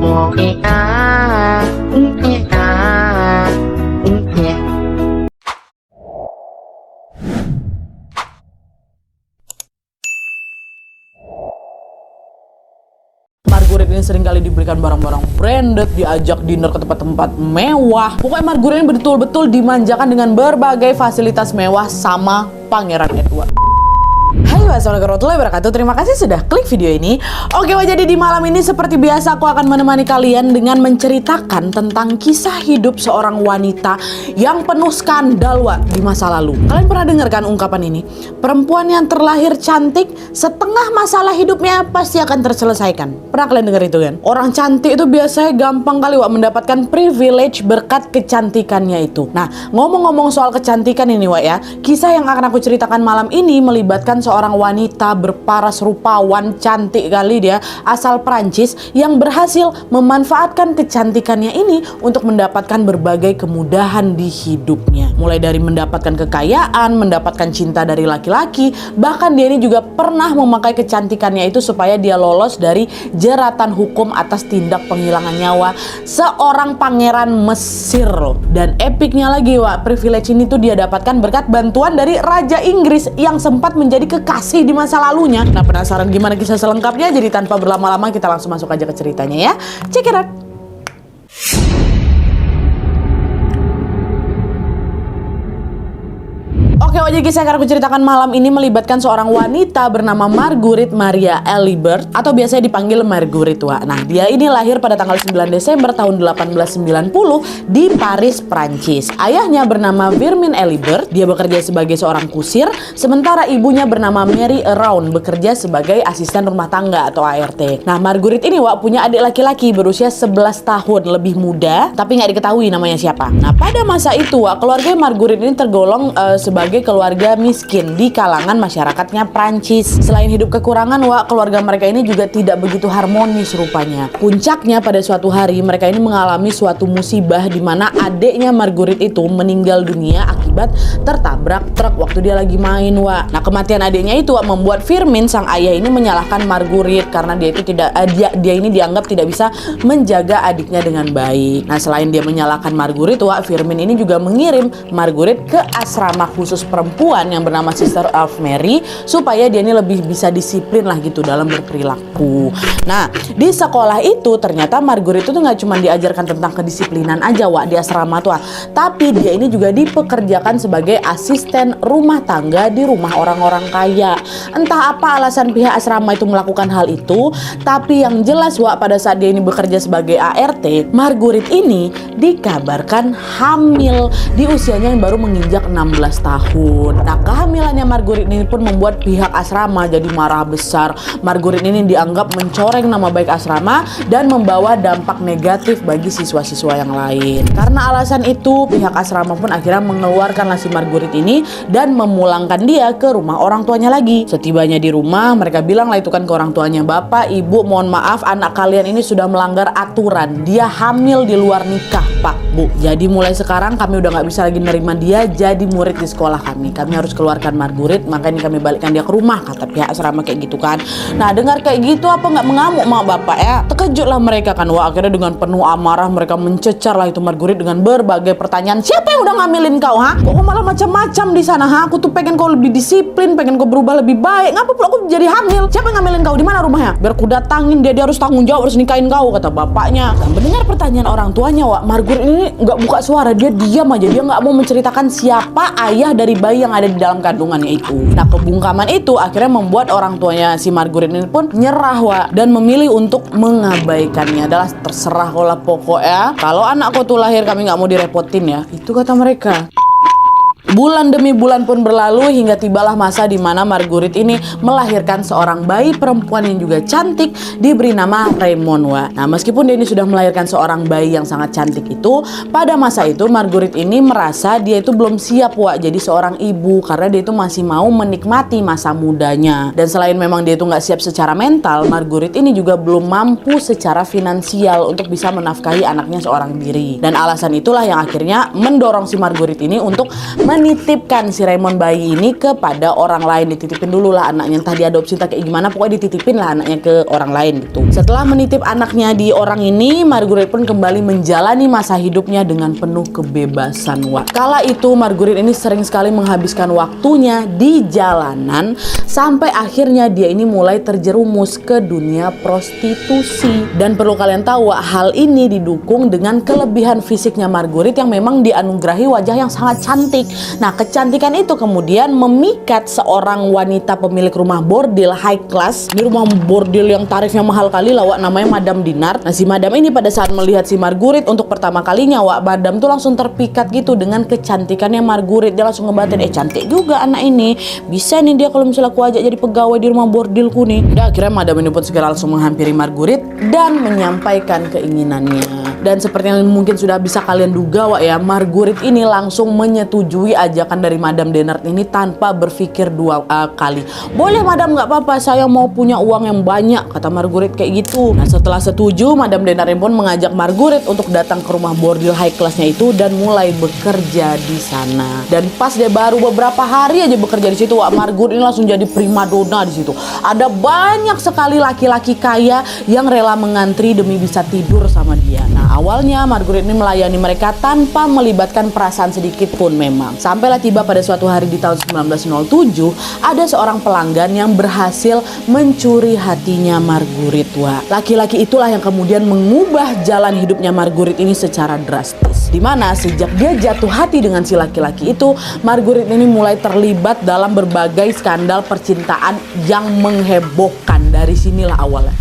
Marguerite ini sering kali diberikan barang-barang branded, diajak dinner ke tempat-tempat mewah. Pokoknya Marguerite ini betul-betul dimanjakan dengan berbagai fasilitas mewah sama Pangeran Edward. Hai, wassalamualaikum warahmatullahi wabarakatuh. Terima kasih sudah klik video ini. Oke, jadi di malam ini seperti biasa aku akan menemani kalian dengan menceritakan tentang kisah hidup seorang wanita yang penuh skandal di masa lalu. Kalian pernah dengar kan ungkapan ini? Perempuan yang terlahir cantik, setengah masalah hidupnya pasti akan terselesaikan. Pernah kalian dengar itu kan? Orang cantik itu biasanya gampang kali mendapatkan privilege berkat kecantikannya itu. Nah, ngomong-ngomong soal kecantikan ini ya, kisah yang akan aku ceritakan malam ini melibatkan seorang wanita berparas rupawan, cantik kali dia, asal Prancis yang berhasil memanfaatkan kecantikannya ini untuk mendapatkan berbagai kemudahan di hidupnya. Mulai dari mendapatkan kekayaan, mendapatkan cinta dari laki-laki, bahkan dia ini juga pernah memakai kecantikannya itu supaya dia lolos dari jeratan hukum atas tindak penghilangan nyawa seorang pangeran Mesir loh. Dan epicnya lagi privilege ini tuh dia dapatkan berkat bantuan dari Raja Inggris yang sempat menjadi kekasih di masa lalunya. Nah, penasaran gimana kisah selengkapnya? Jadi tanpa berlama-lama kita langsung masuk aja ke ceritanya ya. Check it out. Oke, jadi kisah yang akan aku ceritakan malam ini melibatkan seorang wanita bernama Marguerite Maria Elibert atau biasanya dipanggil Marguerite. Nah, dia ini lahir pada tanggal 9 Desember tahun 1890 di Paris, Prancis. Ayahnya bernama Firmin Elibert, dia bekerja sebagai seorang kusir, sementara ibunya bernama Mary Around, bekerja sebagai asisten rumah tangga atau ART. Nah, Marguerite ini punya adik laki-laki berusia 11 tahun lebih muda, tapi nggak diketahui namanya siapa. Nah, pada masa itu keluarga Marguerite ini tergolong sebagai keluarga miskin di kalangan masyarakatnya Prancis. Selain hidup kekurangan, keluarga mereka ini juga tidak begitu harmonis rupanya. Puncaknya pada suatu hari mereka ini mengalami suatu musibah di mana adiknya Marguerite itu meninggal dunia akibat tertabrak truk waktu dia lagi main. Nah, kematian adiknya itu membuat Firmin sang ayah ini menyalahkan Marguerite karena dia itu dia ini dianggap tidak bisa menjaga adiknya dengan baik. Nah, selain dia menyalahkan Marguerite, Firmin ini juga mengirim Marguerite ke asrama khusus perempuan yang bernama Sister of Mary supaya dia ini lebih bisa disiplin gitu dalam berperilaku. Nah, di sekolah itu ternyata Marguerite itu nggak cuma diajarkan tentang kedisiplinan aja di asrama tapi dia ini juga dipekerjakan sebagai asisten rumah tangga di rumah orang-orang kaya. Entah apa alasan pihak asrama itu melakukan hal itu, tapi yang jelas pada saat dia ini bekerja sebagai ART, Marguerite ini dikabarkan hamil di usianya yang baru menginjak 16 tahun. Nah, kehamilannya Marguerite ini pun membuat pihak asrama jadi marah besar. Marguerite ini dianggap mencoreng nama baik asrama dan membawa dampak negatif bagi siswa-siswa yang lain. Karena alasan itu, pihak asrama pun akhirnya mengeluarkan si Marguerite ini dan memulangkan dia ke rumah orang tuanya lagi. Setibanya di rumah, mereka bilang itu kan ke orang tuanya, "Bapak, Ibu, mohon maaf, anak kalian ini sudah melanggar aturan. Dia hamil di luar nikah, Pak, Bu. Jadi mulai sekarang kami udah nggak bisa lagi nerima dia jadi murid di sekolah kami. Kami harus keluarkan Marguerite, makanya kami balikkan dia ke rumah," kata pihak asrama kayak gitu kan. Nah, dengar kayak gitu nggak mengamuk mak bapak ya. Terkejutlah mereka kan. Akhirnya dengan penuh amarah mereka mencecar itu Marguerite dengan berbagai pertanyaan. "Siapa yang udah ngamilin kau, Kok malah macam-macam di sana, Aku tuh pengen kau lebih disiplin, pengen kau berubah lebih baik. Ngapa pula aku jadi hamil? Siapa yang ngamilin kau? Di mana rumahnya? Biar ku datangin dia harus tanggung jawab, harus nikahin kau," kata bapaknya. Dan mendengar pertanyaan orang tuanya, Marguerite ini nggak buka suara, dia diam aja, dia nggak mau menceritakan siapa ayah dari bayi yang ada di dalam kandungannya itu. Nah, kebungkaman itu akhirnya membuat orang tuanya si Marguerite ini pun nyerah dan memilih untuk mengabaikannya. Adalah terserah kau lah pokoknya. Kalau anak kau tuh lahir kami nggak mau direpotin ya. Itu kata mereka. Bulan demi bulan pun berlalu hingga tibalah masa di mana Marguerite ini melahirkan seorang bayi perempuan yang juga cantik diberi nama Raymond. Nah, meskipun dia ini sudah melahirkan seorang bayi yang sangat cantik itu, pada masa itu Marguerite ini merasa dia itu belum siap jadi seorang ibu karena dia itu masih mau menikmati masa mudanya. Dan selain memang dia itu nggak siap secara mental, Marguerite ini juga belum mampu secara finansial untuk bisa menafkahi anaknya seorang diri. Dan alasan itulah yang akhirnya mendorong si Marguerite ini untuk menitipkan si Raymond bayi ini kepada orang lain. Dititipin dulu lah anaknya, entah diadopsi entah kayak gimana, pokoknya dititipin lah anaknya ke orang lain gitu. Setelah menitip anaknya di orang ini, Marguerite pun kembali menjalani masa hidupnya dengan penuh kebebasan. Kala itu Marguerite ini sering sekali menghabiskan waktunya di jalanan sampai akhirnya dia ini mulai terjerumus ke dunia prostitusi. Dan perlu kalian tahu, hal ini didukung dengan kelebihan fisiknya Marguerite yang memang dianugerahi wajah yang sangat cantik. Nah, kecantikan itu kemudian memikat seorang wanita pemilik rumah bordil high class. Ini rumah bordil yang tarifnya mahal kali lah, namanya Madame Dinar. Nah, si Madame ini pada saat melihat si Marguerite untuk pertama kalinya, Madame tuh langsung terpikat gitu dengan kecantikannya Marguerite. Dia langsung ngebatin, cantik juga anak ini, bisa nih dia kalau misalnya aku ajak jadi pegawai di rumah bordilku nih. Udah, akhirnya Madame ini pun segera langsung menghampiri Marguerite dan menyampaikan keinginannya. Dan seperti yang mungkin sudah bisa kalian duga Marguerite ini langsung menyetujui ajakan dari Madame Denard ini tanpa berpikir dua kali. Boleh Madame, nggak apa-apa, saya mau punya uang yang banyak, kata Marguerite kayak gitu. Nah, setelah setuju, Madame Denard pun mengajak Marguerite untuk datang ke rumah bordil high classnya itu dan mulai bekerja di sana. Dan pas dia baru beberapa hari aja bekerja di situ, Marguerite ini langsung jadi primadona di situ. Ada banyak sekali laki-laki kaya yang rela mengantri demi bisa tidur sama dia. Nah, awalnya Marguerite ini melayani mereka tanpa melibatkan perasaan sedikit pun memang. Sampailah tiba pada suatu hari di tahun 1907, ada seorang pelanggan yang berhasil mencuri hatinya Marguerite. Laki-laki itulah yang kemudian mengubah jalan hidupnya Marguerite ini secara drastis. Dimana sejak dia jatuh hati dengan si laki-laki itu, Marguerite ini mulai terlibat dalam berbagai skandal percintaan yang menghebohkan. Dari sinilah awalnya.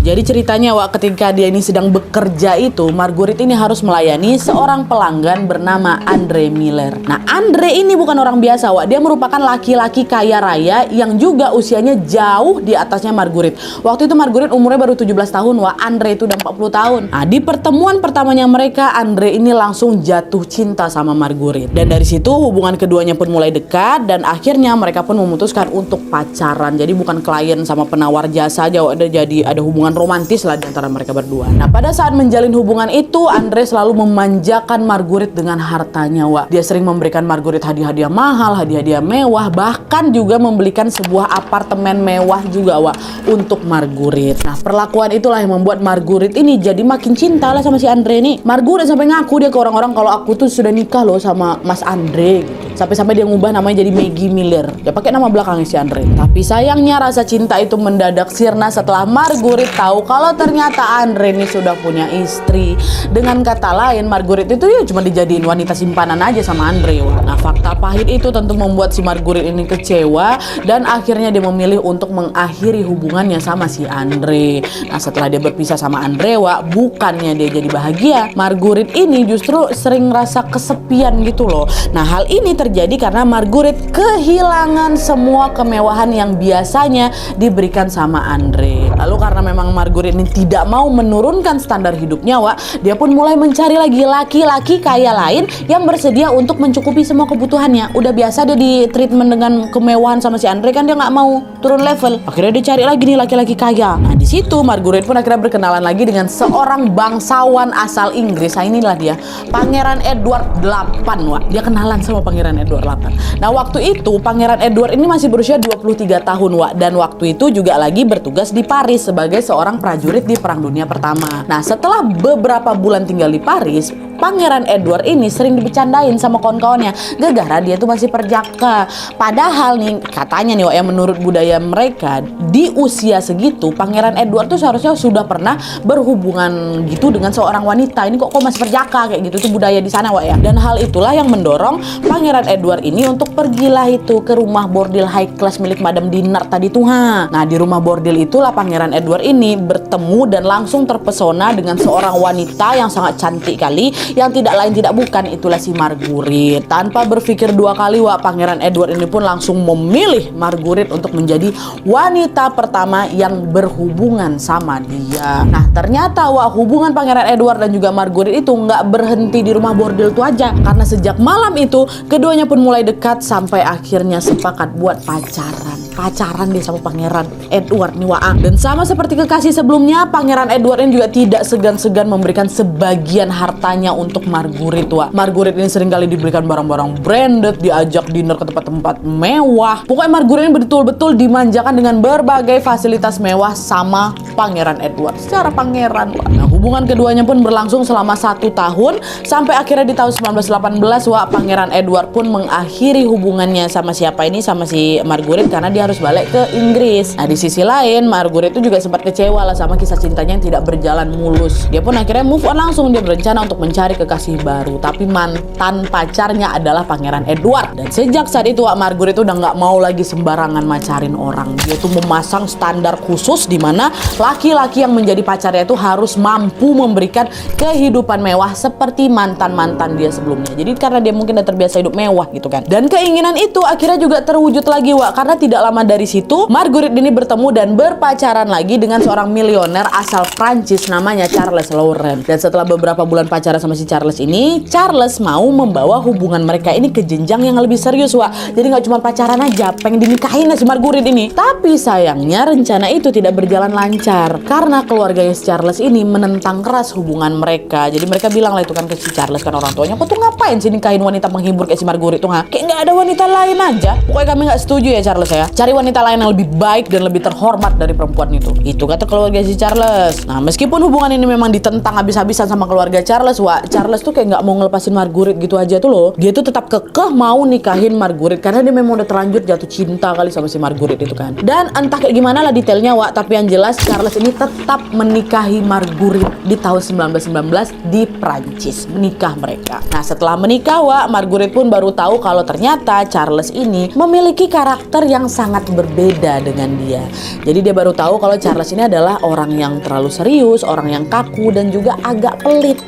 Jadi ceritanya ketika dia ini sedang bekerja itu, Marguerite ini harus melayani seorang pelanggan bernama Andre Miller. Nah, Andre ini bukan orang biasa, dia merupakan laki-laki kaya raya yang juga usianya jauh di atasnya Marguerite. Waktu itu Marguerite umurnya baru 17 tahun, Andre itu udah 40 tahun. Nah, di pertemuan pertamanya mereka, Andre ini langsung jatuh cinta sama Marguerite. Dan dari situ hubungan keduanya pun mulai dekat dan akhirnya mereka pun memutuskan untuk pacaran. Jadi bukan klien sama penawar jasa aja, jadi ada hubungan romantis lah di antara mereka berdua. Nah, pada saat menjalin hubungan itu, Andre selalu memanjakan Marguerite dengan hartanya, Dia sering memberikan Marguerite hadiah-hadiah mahal, hadiah-hadiah mewah, bahkan juga membelikan sebuah apartemen mewah juga, untuk Marguerite. Nah, perlakuan itulah yang membuat Marguerite ini jadi makin cinta lah sama si Andre ini. Marguerite sampai ngaku dia ke orang-orang kalau aku tuh sudah nikah loh sama Mas Andre gitu. Sampai-sampai dia ngubah namanya jadi Maggie Miller. Dia pakai nama belakangnya si Andre. Tapi sayangnya rasa cinta itu mendadak sirna setelah Marguerite tahu kalau ternyata Andre ini sudah punya istri. Dengan kata lain, Marguerite itu ya cuma dijadiin wanita simpanan aja sama Andre. Nah, fakta pahit itu tentu membuat si Marguerite ini kecewa dan akhirnya dia memilih untuk mengakhiri hubungannya sama si Andre. Nah, setelah dia berpisah sama Andre, bukannya dia jadi bahagia, Marguerite ini justru sering rasa kesepian gitu loh. Nah, hal ini terjadi karena Marguerite kehilangan semua kemewahan yang biasanya diberikan sama Andre. Lalu karena memang Marguerite ini tidak mau menurunkan standar hidupnya, dia pun mulai mencari lagi laki-laki kaya lain yang bersedia untuk mencukupi semua kebutuhannya. Udah biasa dia di treatment dengan kemewahan sama si Andre, kan dia nggak mau turun level. Akhirnya dia cari lagi nih laki-laki kaya. Nah, di situ Marguerite pun akhirnya berkenalan lagi dengan seorang bangsawan asal Inggris. Nah, inilah dia, Pangeran Edward VIII, Dia kenalan sama Pangeran Edward VIII. Nah, waktu itu Pangeran Edward ini masih berusia 23 tahun, Dan waktu itu juga lagi bertugas di Paris sebagai seorang prajurit di Perang Dunia Pertama. Nah, setelah beberapa bulan tinggal di Paris, Pangeran Edward ini sering dibecandain sama kawan-kawannya gara-gara dia tuh masih perjaka. Padahal nih katanya nih, yang menurut budaya mereka di usia segitu Pangeran Edward tuh seharusnya sudah pernah berhubungan gitu dengan seorang wanita. Ini kok masih perjaka kayak gitu tuh budaya di sana, ya. Dan hal itulah yang mendorong Pangeran Edward ini untuk pergilah itu ke rumah bordil high class milik Madame Dinar tadi tuh. Nah, di rumah bordil itulah Pangeran Edward ini bertemu dan langsung terpesona dengan seorang wanita yang sangat cantik kali, yang tidak lain tidak bukan itulah si Marguerite. Tanpa berpikir dua kali, Pangeran Edward ini pun langsung memilih Marguerite untuk menjadi wanita pertama yang berhubungan sama dia. Nah, ternyata hubungan Pangeran Edward dan juga Marguerite itu nggak berhenti di rumah bordil itu aja, karena sejak malam itu keduanya pun mulai dekat sampai akhirnya sepakat buat pacaran. pacaran deh sama Pangeran Edward nih Wak. Dan sama seperti kekasih sebelumnya, Pangeran Edward ini juga tidak segan-segan memberikan sebagian hartanya untuk Marguerite Wak. Marguerite ini seringkali diberikan barang-barang branded, diajak dinner ke tempat-tempat mewah. Pokoknya Marguerite ini betul-betul dimanjakan dengan berbagai fasilitas mewah sama Pangeran Edward secara pangeran Wak. Nah, hubungan keduanya pun berlangsung selama 1 tahun sampai akhirnya di tahun 1918 Wak, Pangeran Edward pun mengakhiri hubungannya sama siapa ini, sama si Marguerite, karena dia harus balik ke Inggris. Nah, di sisi lain Marguerite itu juga sempat kecewa lah sama kisah cintanya yang tidak berjalan mulus. Dia pun akhirnya move on langsung. Dia berencana untuk mencari kekasih baru, tapi mantan pacarnya adalah Pangeran Edward. Dan sejak saat itu Wak, Marguerite udah nggak mau lagi sembarangan macarin orang. Dia tuh memasang standar khusus di mana laki-laki yang menjadi pacarnya itu harus mampu memberikan kehidupan mewah seperti mantan-mantan dia sebelumnya. Jadi karena dia mungkin udah terbiasa hidup mewah gitu kan. Dan keinginan itu akhirnya juga terwujud lagi Wak, karena tidak lama dari situ Marguerite ini bertemu dan berpacaran lagi dengan seorang milioner asal Prancis namanya Charles Laurent. Dan setelah beberapa bulan pacaran sama si Charles ini, Charles mau membawa hubungan mereka ini ke jenjang yang lebih serius Wak. Jadi nggak cuma pacaran aja, pengen dinikahin si Marguerite ini. Tapi sayangnya rencana itu tidak berjalan lancar karena keluarganya si Charles ini menentang keras hubungan mereka. Jadi mereka bilang lah itu kan ke si Charles, kan orang tuanya, kok tuh ngapain sih nikahin wanita penghibur kayak si Marguerite tuh, kayak nggak ada wanita lain aja. Pokoknya kami nggak setuju ya Charles ya, cari wanita lain yang lebih baik dan lebih terhormat dari perempuan itu kata keluarga si Charles. Nah, meskipun hubungan ini memang ditentang habis-habisan sama keluarga Charles Wak, Charles tuh kayak nggak mau ngelepasin Marguerite gitu aja tuh loh. Dia tuh tetap kekeh mau nikahin Marguerite karena dia memang udah terlanjur jatuh cinta kali sama si Marguerite itu kan. Dan entah kayak gimana lah detailnya Wak, tapi yang jelas Charles ini tetap menikahi Marguerite di tahun 1919 di Prancis. Menikah mereka. Nah, setelah menikah Wak, Marguerite pun baru tahu kalau ternyata Charles ini memiliki karakter yang sangat berbeda dengan dia. Jadi dia baru tahu kalau Charles ini adalah orang yang terlalu serius, orang yang kaku dan juga agak pelit.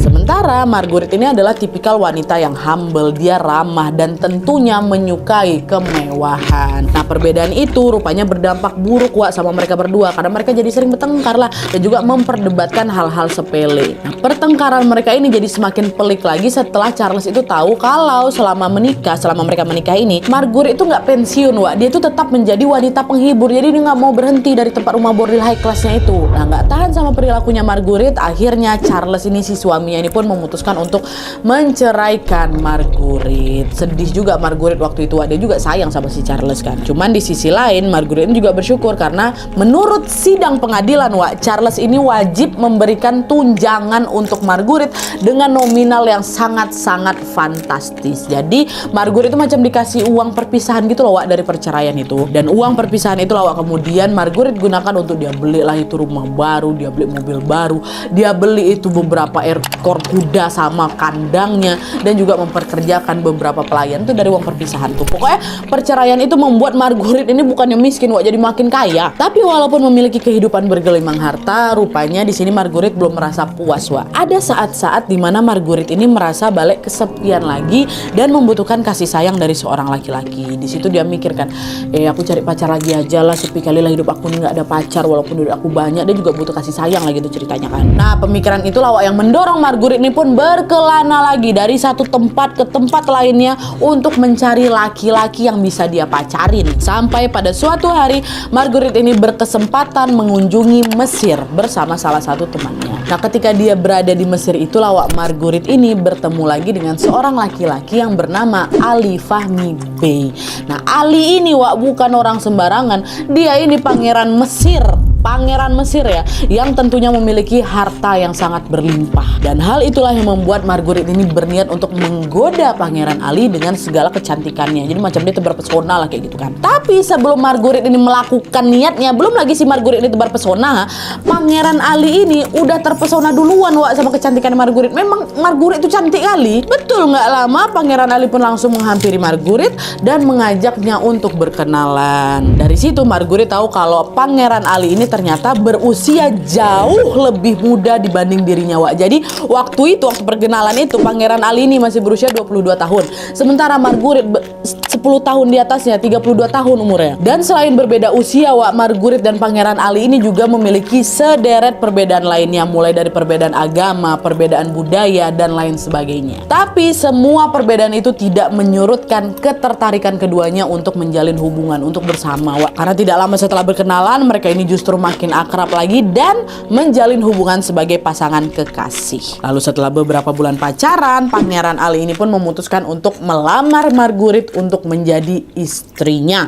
Sementara Marguerite ini adalah tipikal wanita yang humble, dia ramah dan tentunya menyukai kemewahan. Nah, perbedaan itu rupanya berdampak buruk Wak sama mereka berdua karena mereka jadi sering bertengkar lah dan juga memperdebatkan hal-hal sepele. Nah, pertengkaran mereka ini jadi semakin pelik lagi setelah Charles itu tahu kalau selama mereka menikah ini, Marguerite itu nggak pensiun Wak, dia itu tetap menjadi wanita penghibur. Jadi dia nggak mau berhenti dari tempat rumah bordil high classnya itu. Nah, nggak tahan sama perilakunya Marguerite, akhirnya Charles ini si suaminya ini pun memutuskan untuk menceraikan Marguerite. Sedih juga Marguerite waktu itu, dia juga sayang sama si Charles kan. Cuman di sisi lain Marguerite ini juga bersyukur karena menurut sidang pengadilan Wak, Charles ini wajib memberikan tunjangan untuk Marguerite dengan nominal yang sangat-sangat fantastis. Jadi Marguerite itu macam dikasih uang perpisahan gitu loh Wak dari perceraian itu. Dan uang perpisahan itu lah Wak kemudian Marguerite gunakan untuk dia beli lah itu rumah baru, dia beli mobil baru, dia beli itu beberapa ekor kuda sama kandangnya dan juga memperkerjakan beberapa pelayan itu dari uang perpisahan tuh. Pokoknya perceraian itu membuat Marguerite ini bukannya miskin Wak, jadi makin kaya. Tapi walaupun memiliki kehidupan bergelimang harta, rupanya di sini Marguerite belum merasa puas Wak. Ada saat-saat di mana Marguerite ini merasa balik kesepian lagi dan membutuhkan kasih sayang dari seorang laki-laki. Di situ dia mikirkan, aku cari pacar lagi aja lah, sepi kali lah hidup aku nih nggak ada pacar, walaupun duit aku banyak, dia juga butuh kasih sayang lagi gitu ceritanya kan. Nah, pemikiran itulah Wak yang mendorong Marguerite ini pun berkelana lagi dari satu tempat ke tempat lainnya untuk mencari laki-laki yang bisa dia pacarin. Sampai pada suatu hari Marguerite ini berkesempatan mengunjungi Mesir bersama salah satu temannya. Nah, ketika dia berada di Mesir itulah Wak, Marguerite ini bertemu lagi dengan seorang laki-laki yang bernama Ali Fahmi Bey. Nah, Ali ini Wak bukan orang sembarangan, dia ini pangeran Mesir. Pangeran Mesir ya, yang tentunya memiliki harta yang sangat berlimpah. Dan hal itulah yang membuat Marguerite ini berniat untuk menggoda Pangeran Ali dengan segala kecantikannya. Jadi macam dia tebar pesona lah kayak gitu kan. Tapi sebelum Marguerite ini melakukan niatnya, belum lagi si Marguerite ini tebar pesona, Pangeran Ali ini udah terpesona duluan Wak sama kecantikan Marguerite. Memang Marguerite itu cantik kali. Betul, nggak lama Pangeran Ali pun langsung menghampiri Marguerite dan mengajaknya untuk berkenalan. Dari situ Marguerite tahu kalau Pangeran Ali ini ternyata berusia jauh lebih muda dibanding dirinya, Wak. Jadi waktu perkenalan itu Pangeran Ali ini masih berusia 22 tahun. Sementara Marguerite 10 tahun di atasnya, 32 tahun umurnya. Dan selain berbeda usia, Wak, Marguerite dan Pangeran Ali ini juga memiliki sederet perbedaan lainnya, mulai dari perbedaan agama, perbedaan budaya, dan lain sebagainya. Tapi semua perbedaan itu tidak menyurutkan ketertarikan keduanya untuk menjalin hubungan, untuk bersama, Wak. Karena tidak lama setelah berkenalan, mereka ini justru makin akrab lagi dan menjalin hubungan sebagai pasangan kekasih. Lalu setelah beberapa bulan pacaran, Pangeran Ali ini pun memutuskan untuk melamar Marguerite untuk menjadi istrinya.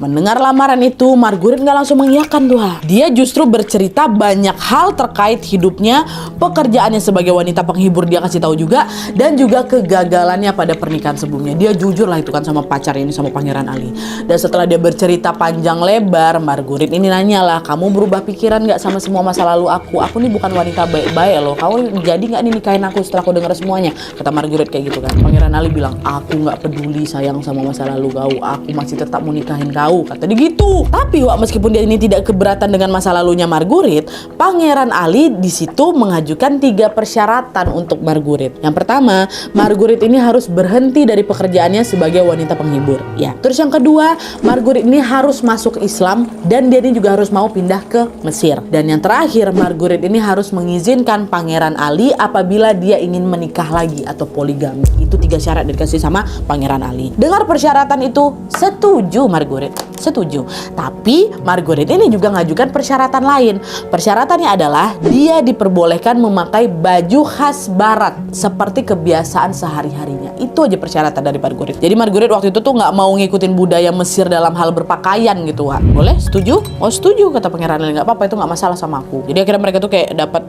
Mendengar lamaran itu, Marguerite nggak langsung mengiyakan tuh. Dia justru bercerita banyak hal terkait hidupnya, pekerjaannya sebagai wanita penghibur dia kasih tahu juga, dan juga kegagalannya pada pernikahan sebelumnya. Dia jujur lah itu kan sama pacar ini, sama Pangeran Ali. Dan setelah dia bercerita panjang lebar, Marguerite ini nanya lah, kamu berubah pikiran nggak sama semua masa lalu aku? Aku nih bukan wanita baik-baik loh. Kamu jadi nggak nih nikahin aku setelah aku dengar semuanya? Kata Marguerite kayak gitu kan. Pangeran Ali bilang, aku nggak peduli sayang sama masa lalu kau. Aku masih tetap mau nikahin kau. Kata dia gitu. Tapi Wak, meskipun dia ini tidak keberatan dengan masa lalunya Marguerite, Pangeran Ali di situ mengajukan 3 persyaratan untuk Marguerite. Yang pertama, Marguerite ini harus berhenti dari pekerjaannya sebagai wanita penghibur. Ya. Terus yang kedua, Marguerite ini harus masuk Islam dan dia ini juga harus mau pindah ke Mesir. Dan yang terakhir, Marguerite ini harus mengizinkan Pangeran Ali apabila dia ingin menikah lagi atau poligami. Itu 3 syarat dikasih sama Pangeran Ali. Dengar persyaratan itu, setuju Marguerite. Setuju. Tapi Marguerite ini juga ngajukan persyaratan lain. Persyaratannya adalah dia diperbolehkan memakai baju khas barat seperti kebiasaan sehari-harinya. Itu aja persyaratan dari Marguerite. Jadi Marguerite waktu itu tuh nggak mau ngikutin budaya Mesir dalam hal berpakaian gitu, Wak. Boleh? Setuju? Oh setuju, kata Pangeran Ali. Nggak apa-apa, itu nggak masalah sama aku. Jadi akhirnya mereka tuh kayak dapat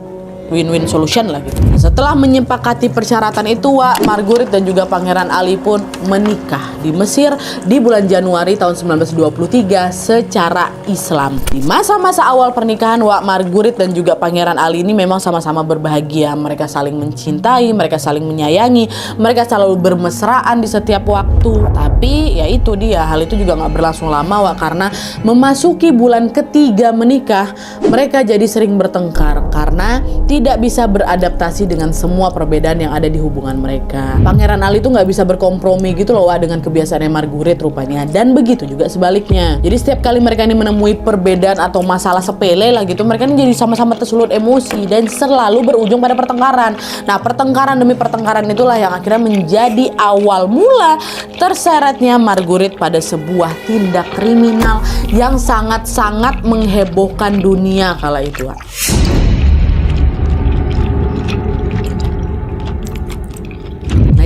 win-win solution lah gitu. Setelah menyepakati persyaratan itu, Wak, Marguerite dan juga Pangeran Ali pun menikah di Mesir di bulan Januari tahun 1923 secara Islam. Di masa-masa awal pernikahan, Wak, Marguerite dan juga Pangeran Ali ini memang sama-sama berbahagia. Mereka saling mencintai, mereka saling menyayangi, mereka selalu bermesraan di setiap waktu. Tapi ya itu dia, hal itu juga nggak berlangsung lama, Wak, karena memasuki bulan ketiga menikah, mereka jadi sering bertengkar karena tidak bisa beradaptasi dengan semua perbedaan yang ada di hubungan mereka. Pangeran Ali tuh nggak bisa berkompromi gitu loh, Wak, dengan kebiasaannya Marguerite rupanya. Dan begitu juga sebaliknya. Jadi setiap kali mereka ini menemui perbedaan atau masalah sepele lah gitu, mereka ini jadi sama-sama tersulut emosi dan selalu berujung pada pertengkaran. Nah, pertengkaran demi pertengkaran itulah yang akhirnya menjadi awal mula terseretnya Marguerite pada sebuah tindak kriminal yang sangat-sangat menghebohkan dunia kala itu, Wak.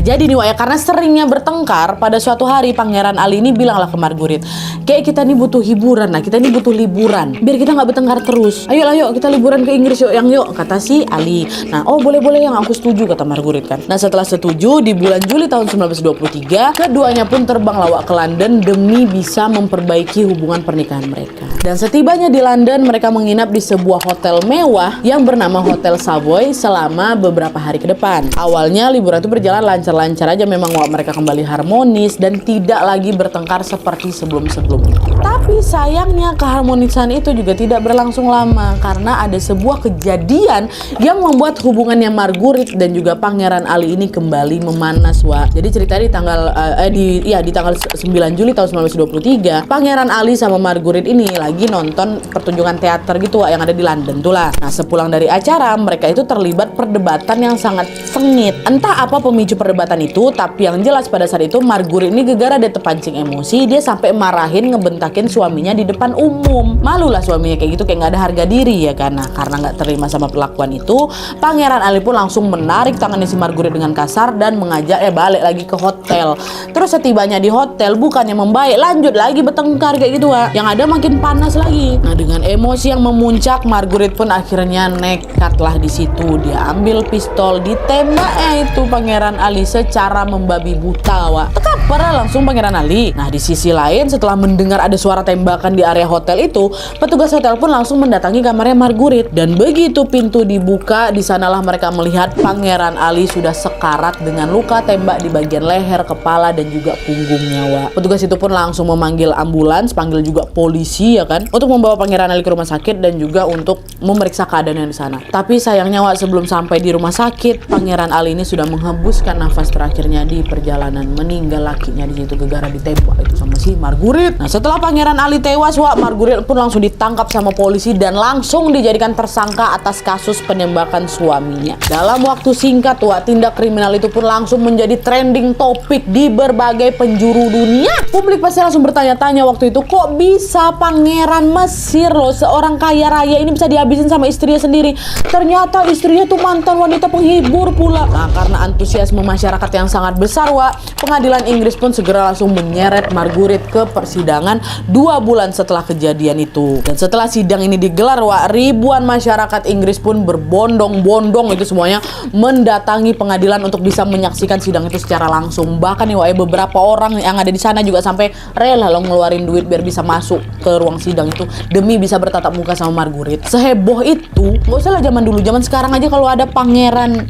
Jadi nih, Wak, ya, karena seringnya bertengkar, pada suatu hari Pangeran Ali ini bilanglah ke Marguerite, kayak kita nih butuh hiburan, nah kita nih butuh liburan, biar kita nggak bertengkar terus. Ayo kita liburan ke Inggris yuk, kata si Ali. Nah, oh boleh yang aku setuju, kata Marguerite kan. Nah, setelah setuju, di bulan Juli tahun 1923, keduanya pun terbang lawak ke London demi bisa memperbaiki hubungan pernikahan mereka. Dan setibanya di London, mereka menginap di sebuah hotel mewah yang bernama Hotel Savoy selama beberapa hari ke depan. Awalnya liburan itu berjalan lancar aja memang, Wak, mereka kembali harmonis dan tidak lagi bertengkar seperti sebelum-sebelumnya. Tapi sayangnya keharmonisan itu juga tidak berlangsung lama karena ada sebuah kejadian yang membuat hubungannya Marguerite dan juga Pangeran Ali ini kembali memanas, Wak. Jadi cerita di tanggal di tanggal 9 Juli tahun 1923, Pangeran Ali sama Marguerite ini lagi nonton pertunjukan teater gitu, Wak, yang ada di London tuh lah. Nah, sepulang dari acara, mereka itu terlibat perdebatan yang sangat sengit. Entah apa pemicu perdebatan itu, tapi yang jelas pada saat itu Marguerite ini gegara, dia terpancing emosi, dia sampai marahin, ngebentakin suaminya di depan umum. Malulah suaminya kayak gitu, kayak nggak ada harga diri ya kan. Nah, karena nggak terima sama perlakuan itu, Pangeran Ali pun langsung menarik tangannya si Marguerite dengan kasar dan mengajak balik lagi ke hotel. Terus setibanya di hotel, bukannya membaik, lanjut lagi bertengkar kayak gitu, Wak. Yang ada makin panas lagi. Nah, dengan emosi yang memuncak, Marguerite pun akhirnya nekatlah di situ. Dia ambil pistol, ditembaknya itu Pangeran Ali secara membabi buta, Wak. Tekap! pada langsung Pangeran Ali. Nah, di sisi lain setelah mendengar ada suara tembakan di area hotel itu, petugas hotel pun langsung mendatangi kamarnya Marguerite. Dan begitu pintu dibuka, di sanalah mereka melihat Pangeran Ali sudah sekarat dengan luka tembak di bagian leher, kepala, dan juga punggungnya, Wak. Petugas itu pun langsung memanggil ambulans, panggil juga polisi ya kan, untuk membawa Pangeran Ali ke rumah sakit dan juga untuk memeriksa keadaannya di sana. Tapi sayangnya, Wak, sebelum sampai di rumah sakit, Pangeran Ali ini sudah menghembuskan nafas terakhirnya di perjalanan, meninggal lakinya di situ gegara ditembak itu sama si Marguerite. Nah, setelah Pangeran Ali tewas, Wak, Marguerite pun langsung ditangkap sama polisi dan langsung dijadikan tersangka atas kasus penembakan suaminya. Dalam waktu singkat, Wak, tindak kriminal itu pun langsung menjadi trending topik di berbagai penjuru dunia. Publik pasti langsung bertanya-tanya waktu itu, kok bisa Pangeran Mesir loh, seorang kaya raya ini bisa dihabisin sama istrinya sendiri? Ternyata istrinya tuh mantan wanita penghibur pula. Nah, karena antusiasme masyarakat yang sangat besar, Wak, pengadilan Inggris pun segera langsung menyeret Marguerite ke persidangan 2 bulan setelah kejadian itu. Dan setelah sidang ini digelar, Wak, ribuan masyarakat Inggris pun berbondong-bondong itu semuanya mendatangi pengadilan untuk bisa menyaksikan sidang itu secara langsung. Bahkan nih, Wak, beberapa orang yang ada di sana juga sampai rela loh ngeluarin duit biar bisa masuk ke ruang sidang itu demi bisa bertatap muka sama Marguerite. Seheboh itu, nggak usah lah zaman dulu, zaman sekarang aja kalau ada pangeran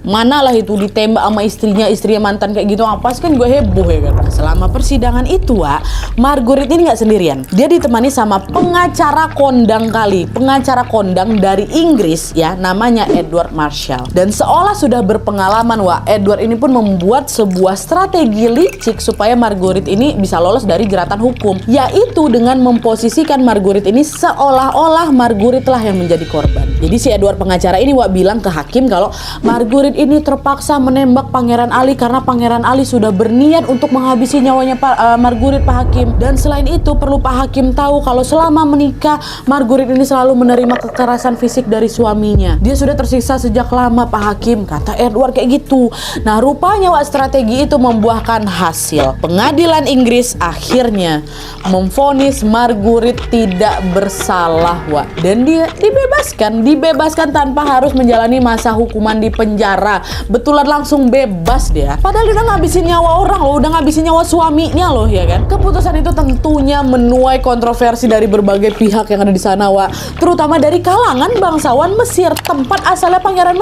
mana lah itu ditembak sama istrinya mantan kayak gitu, apa sih kan juga heboh ya kan. Nah, selama persidangan itu, Wak, Marguerite ini nggak sendirian. Dia ditemani sama pengacara kondang pengacara kondang dari Inggris ya, namanya Edward Marshall. Dan seolah sudah berpengalaman, Wak, Edward ini pun membuat sebuah strategi licik supaya Marguerite ini bisa lolos dari jeratan hukum, yaitu dengan memposisikan Marguerite ini seolah-olah Marguerite lah yang menjadi korban. Jadi si Edward pengacara ini, Wak, bilang ke hakim kalau Marguerite ini terpaksa menembak Pangeran Ali karena Pangeran Ali sudah berniat untuk menghabisi nyawanya Marguerite, Pak Hakim. Dan selain itu perlu Pak Hakim tahu kalau selama menikah Marguerite ini selalu menerima kekerasan fisik dari suaminya. Dia sudah tersiksa sejak lama, Pak Hakim, kata Edward kayak gitu. Nah, rupanya, Wak, strategi itu membuahkan hasil. Pengadilan Inggris akhirnya memvonis Marguerite tidak bersalah, Wak, dan dia dibebaskan tanpa harus menjalani masa hukuman di penjara. Betulan langsung bebas dia. Padahal dia udah ngabisin nyawa orang loh, udah ngabisin nyawa suaminya loh ya kan. Keputusan itu tentunya menuai kontroversi dari berbagai pihak yang ada di sana, Wak, terutama dari kalangan bangsawan Mesir, tempat asalnya Pangeran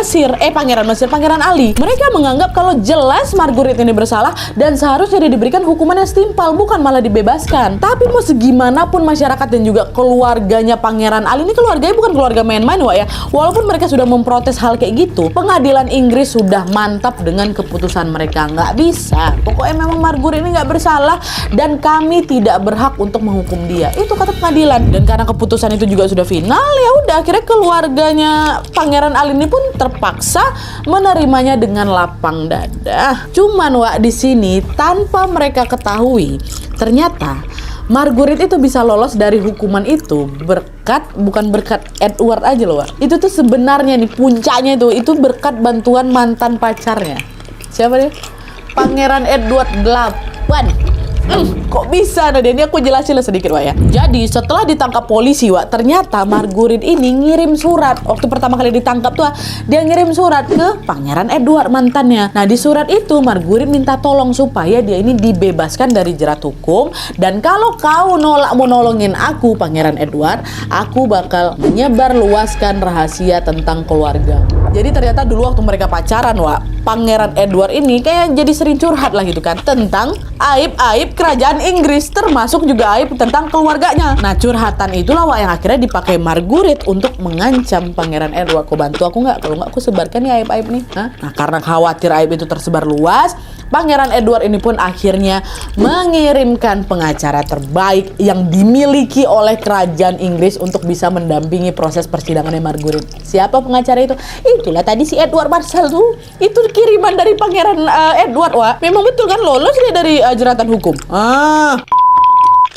Ali. Mereka menganggap kalau jelas Marguerite ini bersalah dan seharusnya dia diberikan hukuman yang setimpal, bukan malah dibebaskan. Tapi mau segimanapun masyarakat dan juga keluarganya Pangeran Ali ini, keluarganya bukan keluarga main-main, Wak, ya. Walaupun mereka sudah memprotes hal kayak gitu, pengadilan Inggris sudah mantap dengan keputusan mereka. Nggak bisa, pokoknya memang Marguerite ini nggak bersalah dan kami tidak berhak untuk menghukum dia, itu kata pengadilan. Dan karena keputusan itu juga sudah final, ya udah akhirnya keluarganya Pangeran Ali ini pun terpaksa menerimanya dengan lapang dada. Cuman, Wak, di sini tanpa mereka ketahui, ternyata Marguerite itu bisa lolos dari hukuman itu bukan berkat Edward aja loh, Wak. Itu tuh sebenarnya nih puncaknya itu berkat bantuan mantan pacarnya. Siapa dia? Pangeran Edward 8. Kok bisa? Nah, ini aku jelasin lah sedikit, Wak, ya. Jadi setelah ditangkap polisi, Wak, ternyata Marguerite ini ngirim surat. Waktu pertama kali ditangkap tuh, dia ngirim surat ke Pangeran Edward mantannya. Nah, di surat itu Marguerite minta tolong supaya dia ini dibebaskan dari jerat hukum, dan kalau kau mau nolongin aku, Pangeran Edward, aku bakal menyebar luaskan rahasia tentang keluarga. Jadi ternyata dulu waktu mereka pacaran, Wak, Pangeran Edward ini kayak jadi sering curhat lah gitu kan, tentang aib-aib kerajaan Inggris, termasuk juga aib tentang keluarganya. Nah, curhatan itulah, Wak, yang akhirnya dipakai Marguerite untuk mengancam Pangeran Edward. Kau bantu aku nggak? Kalau nggak aku sebarkan nih aib-aib nih. Nah, karena khawatir aib itu tersebar luas, Pangeran Edward ini pun akhirnya mengirimkan pengacara terbaik yang dimiliki oleh kerajaan Inggris untuk bisa mendampingi proses persidangannya Marguerite. Siapa pengacara itu? Itulah tadi si Edward Marshall tuh. Itu kiriman dari Pangeran Edward, Wak. Memang betul kan lolos dia dari jeratan hukum.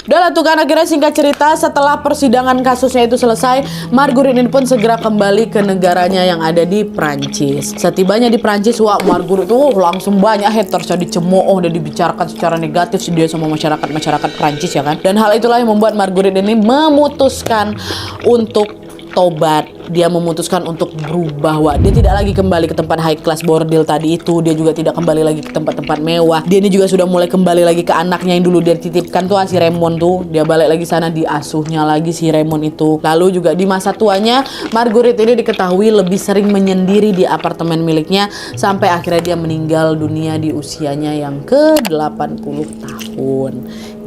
Udah lah tuh kan, akhirnya singkat cerita setelah persidangan kasusnya itu selesai, Marguerite ini pun segera kembali ke negaranya yang ada di Prancis. Setibanya di Prancis, Wak, Marguerite tuh langsung banyak haters yang dicemooh dan dibicarakan secara negatif dia sama masyarakat Prancis ya kan. Dan hal itulah yang membuat Marguerite ini memutuskan untuk bertobat, dia memutuskan untuk berubah, Wak. Dia tidak lagi kembali ke tempat high class bordil tadi itu, dia juga tidak kembali lagi ke tempat-tempat mewah. Dia ini juga sudah mulai kembali lagi ke anaknya yang dulu dia titipkan tuh, si Raymond tuh. Dia balik lagi sana, diasuhnya lagi si Raymond itu. Lalu juga di masa tuanya, Marguerite ini diketahui lebih sering menyendiri di apartemen miliknya sampai akhirnya dia meninggal dunia di usianya yang ke-80 tahun.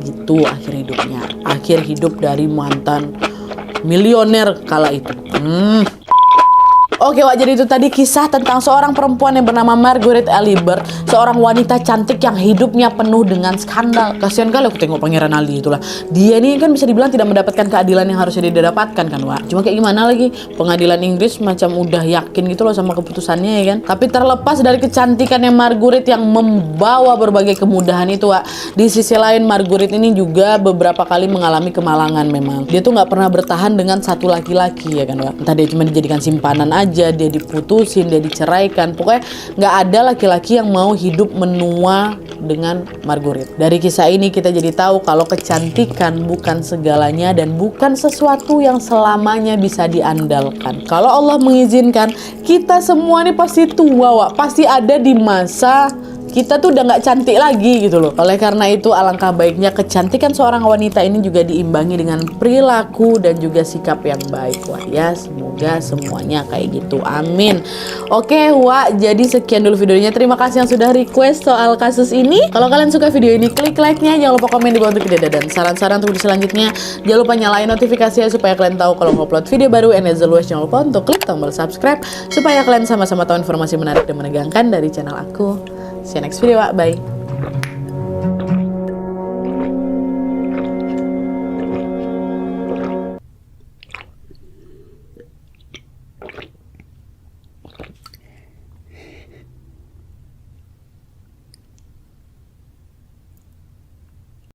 Gitu akhir hidupnya. Akhir hidup dari mantan milioner kala itu. Oke, Wak, jadi itu tadi kisah tentang seorang perempuan yang bernama Marguerite Elibert, seorang wanita cantik yang hidupnya penuh dengan skandal. Kasihan kali aku tengok Pangeran Ali itulah. Dia ini kan bisa dibilang tidak mendapatkan keadilan yang harusnya dia dapatkan kan, Wak. Cuma kayak gimana lagi, pengadilan Inggris macam udah yakin gitu loh sama keputusannya ya kan. Tapi terlepas dari kecantikannya Marguerite yang membawa berbagai kemudahan itu, Wak, di sisi lain Marguerite ini juga beberapa kali mengalami kemalangan memang. Dia tuh nggak pernah bertahan dengan satu laki-laki ya kan, Wak. Entah dia cuma dijadikan simpanan aja, dia diputusin, dia diceraikan. Pokoknya nggak ada laki-laki yang mau hidup menua dengan Marguerite. Dari kisah ini kita jadi tahu kalau kecantikan bukan segalanya dan bukan sesuatu yang selamanya bisa diandalkan. Kalau Allah mengizinkan, kita semua nih pasti tua, Wak. Pasti ada di masa kita tuh udah nggak cantik lagi gitu loh. Oleh karena itu alangkah baiknya kecantikan seorang wanita ini juga diimbangi dengan perilaku dan juga sikap yang baik, Wak, ya. Semoga semuanya kayak gitu, amin. Oke, Wak, jadi sekian dulu videonya. Terima kasih yang sudah request soal kasus ini. Kalau kalian suka video ini, klik like-nya, jangan lupa komen di bawah untuk video dan saran-saran untuk video selanjutnya. Jangan lupa nyalain notifikasinya supaya kalian tahu kalau ngupload video baru. And as always, jangan lupa untuk klik tombol subscribe supaya kalian sama-sama tahu informasi menarik dan menegangkan dari channel aku. See you next video, Wak. Bye.